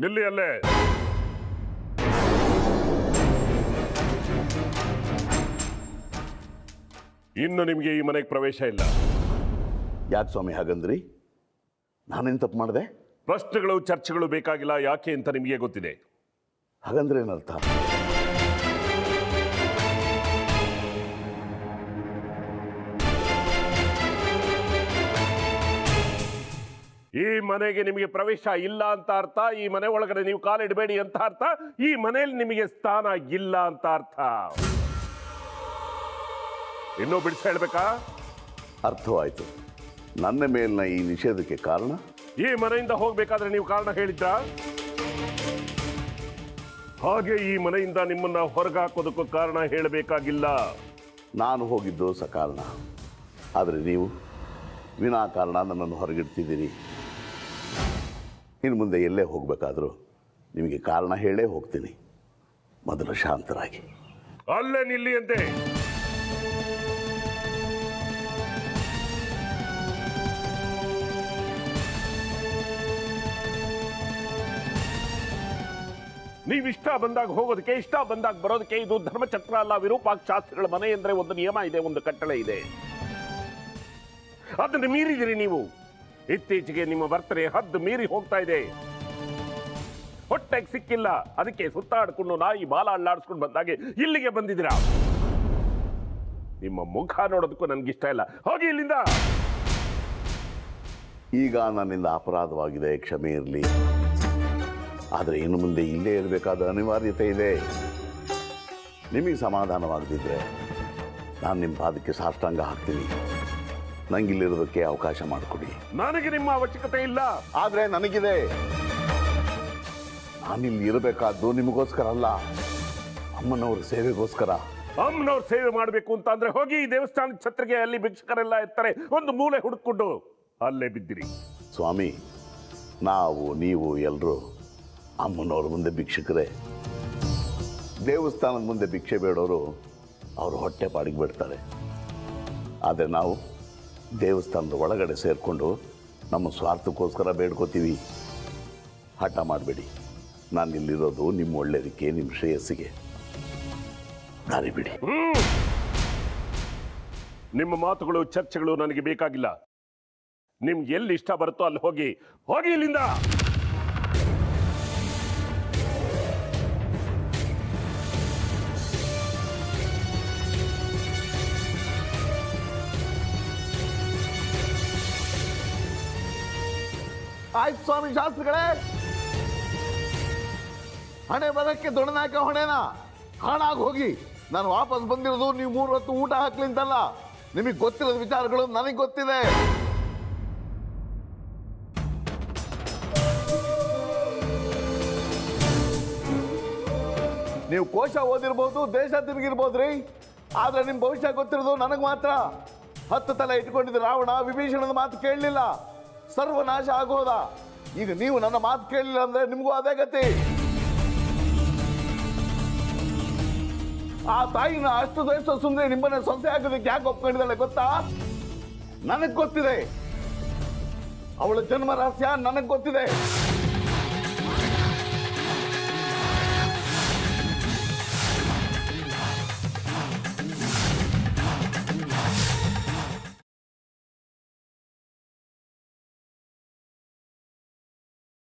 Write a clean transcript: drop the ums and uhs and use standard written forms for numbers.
ನಿಲ್ಲಿ ಅಲ್ಲೇ. ಇನ್ನು ನಿಮಗೆ ಈ ಮನೆಗೆ ಪ್ರವೇಶ ಇಲ್ಲ. ಯಾಕೆ ಸ್ವಾಮಿ ಹಾಗಂದ್ರಿ? ನಾನೇನು ತಪ್ಪು ಮಾಡಿದೆ? ಪ್ರಶ್ನೆಗಳು ಚರ್ಚೆಗಳು ಬೇಕಾಗಿಲ್ಲ. ಯಾಕೆ ಅಂತ ನಿಮಗೆ ಗೊತ್ತಿದೆ. ಹಾಗಂದ್ರೆ ಏನರ್ಥ? ಈ ಮನೆಗೆ ನಿಮಗೆ ಪ್ರವೇಶ ಇಲ್ಲ ಅಂತ ಅರ್ಥ. ಈ ಮನೆ ಒಳಗಡೆ ನೀವು ಕಾಲಿಡಬೇಡಿ ಅಂತ ಅರ್ಥ. ಈ ಮನೆಯಲ್ಲಿ ನಿಮಗೆ ಸ್ಥಾನ ಇಲ್ಲ ಅಂತ ಅರ್ಥ. ಇನ್ನೂ ಬಿಡಿಸಿ ಹೇಳ್ಬೇಕಾ? ಅರ್ಥವಾಯಿತು. ನನ್ನ ಮೇಲಿನ ಈ ನಿಷೇಧಕ್ಕೆ ಕಾರಣ? ಈ ಮನೆಯಿಂದ ಹೋಗ್ಬೇಕಾದ್ರೆ ನೀವು ಕಾರಣ ಹೇಳಿದ್ರಾ? ಹಾಗೆ ಈ ಮನೆಯಿಂದ ನಿಮ್ಮನ್ನ ಹೊರಗೆ ಹಾಕೋದಕ್ಕೂ ಕಾರಣ ಹೇಳಬೇಕಾಗಿಲ್ಲ. ನಾನು ಹೋಗಿದ್ದು ಸಕಾರಣ. ಆದರೆ ನೀವು ವಿನಾಕಾರಣ ನನ್ನನ್ನು ಹೊರಗಿಡ್ತಿದ್ದೀರಿ. ಇನ್ನು ಮುಂದೆ ಎಲ್ಲೇ ಹೋಗಬೇಕಾದ್ರೂ ನಿಮಗೆ ಕಾರಣ ಹೇಳೇ ಹೋಗ್ತೀನಿ. ಮೊದಲು ಶಾಂತರಾಗಿ. ಅಲ್ಲೇ ನಿಲ್ಲಿ ಅಂತೆ. ನೀವಿಷ್ಟ ಬಂದಾಗ ಹೋಗೋದಕ್ಕೆ, ಇಷ್ಟ ಬಂದಾಗ ಬರೋದಕ್ಕೆ ಇದು ಧರ್ಮಚಕ್ರ ಅಲ್ಲ. ವಿರೂಪಾಕ್ಷ ಶಾಸ್ತ್ರಿಗಳ ಮನೆ ಅಂದ್ರೆ ಒಂದು ನಿಯಮ ಇದೆ, ಒಂದು ಕಟ್ಟಳೆ ಇದೆ. ಅದನ್ನು ಮೀರಿದಿರಿ ನೀವು. ಇತ್ತೀಚೆಗೆ ನಿಮ್ಮ ವರ್ತನೆ ಹದ್ದು ಮೀರಿ ಹೋಗ್ತಾ ಇದೆ. ಹೊಟ್ಟೆಗೆ ಸಿಕ್ಕಿಲ್ಲ, ಅದಕ್ಕೆ ಸುತ್ತಾಡ್ಕೊಂಡು ನಾಯಿ ಬಾಲ ಅಳ್ಳಾಡಿಸ್ಕೊಂಡು ಬಂದಾಗೆ ಇಲ್ಲಿಗೆ ಬಂದಿದ್ದೀರಾ. ನಿಮ್ಮ ಮುಖ ನೋಡೋದಕ್ಕೂ ನನ್ಗಿಷ್ಟ ಇಲ್ಲ. ಹೋಗಿ ಇಲ್ಲಿಂದ. ಈಗ ನನ್ನಿಂದ ಅಪರಾಧವಾಗಿದೆ, ಕ್ಷಮೆ ಇರಲಿ. ಆದರೆ ಇನ್ನು ಮುಂದೆ ಇಲ್ಲೇ ಇರಬೇಕಾದ ಅನಿವಾರ್ಯತೆ ಇದೆ. ನಿಮಗೆ ಸಮಾಧಾನವಾಗದಿದ್ರೆ ನಾನು ನಿಮ್ಮ ಪಾದಕ್ಕೆ ಸಾಷ್ಟಾಂಗ ಹಾಕ್ತೀನಿ. ನಂಗಿಲ್ಲಿರೋದಕ್ಕೆ ಅವಕಾಶ ಮಾಡಿಕೊಡಿ. ನನಗೆ ನಿಮ್ಮ ಅವಶ್ಯಕತೆ ಇಲ್ಲ. ಆದರೆ ನನಗಿದೆ. ನಾನಿಲ್ಲಿ ಇರಬೇಕಾದ್ದು ನಿಮಗೋಸ್ಕರ ಅಲ್ಲ, ಅಮ್ಮನವ್ರ ಸೇವೆಗೋಸ್ಕರ. ಅಮ್ಮನವ್ರ ಸೇವೆ ಮಾಡಬೇಕು ಅಂತ ಅಂದ್ರೆ ಹೋಗಿ ದೇವಸ್ಥಾನದ ಛತ್ರಿಗೆ, ಅಲ್ಲಿ ಭಿಕ್ಷಕರೆಲ್ಲ ಇರ್ತಾರೆ. ಒಂದು ಮೂಲೆ ಹುಡುಕೊಂಡು ಅಲ್ಲೇ ಬಿದ್ದಿರಿ. ಸ್ವಾಮಿ, ನಾವು ನೀವು ಎಲ್ಲರೂ ಅಮ್ಮನವ್ರ ಮುಂದೆ ಭಿಕ್ಷಕರೇ. ದೇವಸ್ಥಾನದ ಮುಂದೆ ಭಿಕ್ಷೆ ಬೇಡೋರು ಅವರು ಹೊಟ್ಟೆ ಪಾಡಿಗೆ ಬಿಡ್ತಾರೆ. ಆದರೆ ನಾವು ದೇವಸ್ಥಾನದ ಒಳಗಡೆ ಸೇರಿಕೊಂಡು ನಮ್ಮ ಸ್ವಾರ್ಥಕ್ಕೋಸ್ಕರ ಬೇಡ್ಕೋತೀವಿ. ಹಠ ಮಾಡಬೇಡಿ. ನಾನು ಇಲ್ಲಿರೋದು ನಿಮ್ಮ ಒಳ್ಳೆಯದಕ್ಕೆ, ನಿಮ್ಮ ಶ್ರೇಯಸ್ಸಿಗೆ. ದಾರಿ ಬಿಡಿ. ನಿಮ್ಮ ಮಾತುಗಳು ಚರ್ಚೆಗಳು ನನಗೆ ಬೇಕಾಗಿಲ್ಲ. ನಿಮ್ಗೆ ಎಲ್ಲಿ ಇಷ್ಟ ಬರುತ್ತೋ ಅಲ್ಲಿ ಹೋಗಿ. ಹೋಗಿ ಇಲ್ಲಿಂದ. ಆಯ್ತು ಸ್ವಾಮಿ ಶಾಸ್ತ್ರಿಗಳೇ, ಹಣೆ ಬರಕ್ಕೆ ದೊಡ್ಡನಾಕ ಹೊಣೆನ ಹಾಳಾಗಿ ಹೋಗಿ. ನಾನು ವಾಪಸ್ ಬಂದಿರೋದು ನೀವು 3 ಹೊತ್ತು ಊಟ ಹಾಕ್ಲಿಂತಲ್ಲ. ನಿಮಗೆ ಗೊತ್ತಿರೋದ ವಿಚಾರಗಳು ನನಗೆ ಗೊತ್ತಿದೆ. ನೀವು ಕೋಶ ಓದಿರ್ಬೋದು, ದೇಶ ತಿರುಗಿರ್ಬೋದ್ರಿ, ಆದ್ರೆ ನಿಮ್ಮ ಭವಿಷ್ಯ ಗೊತ್ತಿರೋದು ನನಗೆ ಮಾತ್ರ. 10 ತಲೆ ಇಟ್ಕೊಂಡಿದ್ದ ರಾವಣ ವಿಭೀಷಣದ ಮಾತು ಕೇಳಲಿಲ್ಲ, ಸರ್ವನಾಶ ಆಗೋದ. ಈಗ ನೀವು ನನ್ನ ಮಾತು ಕೇಳಲಿಲ್ಲ ಅಂದ್ರೆ ನಿಮಗೂ ಅದೇ ಗತಿ. ಆ ತಾಯಿನ ಅಷ್ಟು ದೇಶ ಸುಂದರಿ ನಿಮ್ಮನ್ನ ಸೊಸೆ ಆಗೋದಕ್ಕೆ ಯಾಕೆ ಒಪ್ಕೊಂಡಿದ್ದಾಳೆ ಗೊತ್ತಾ? ನನಗೆ ಗೊತ್ತಿದೆ. ಅವಳ ಜನ್ಮ ರಹಸ್ಯ ನನಗೆ ಗೊತ್ತಿದೆ.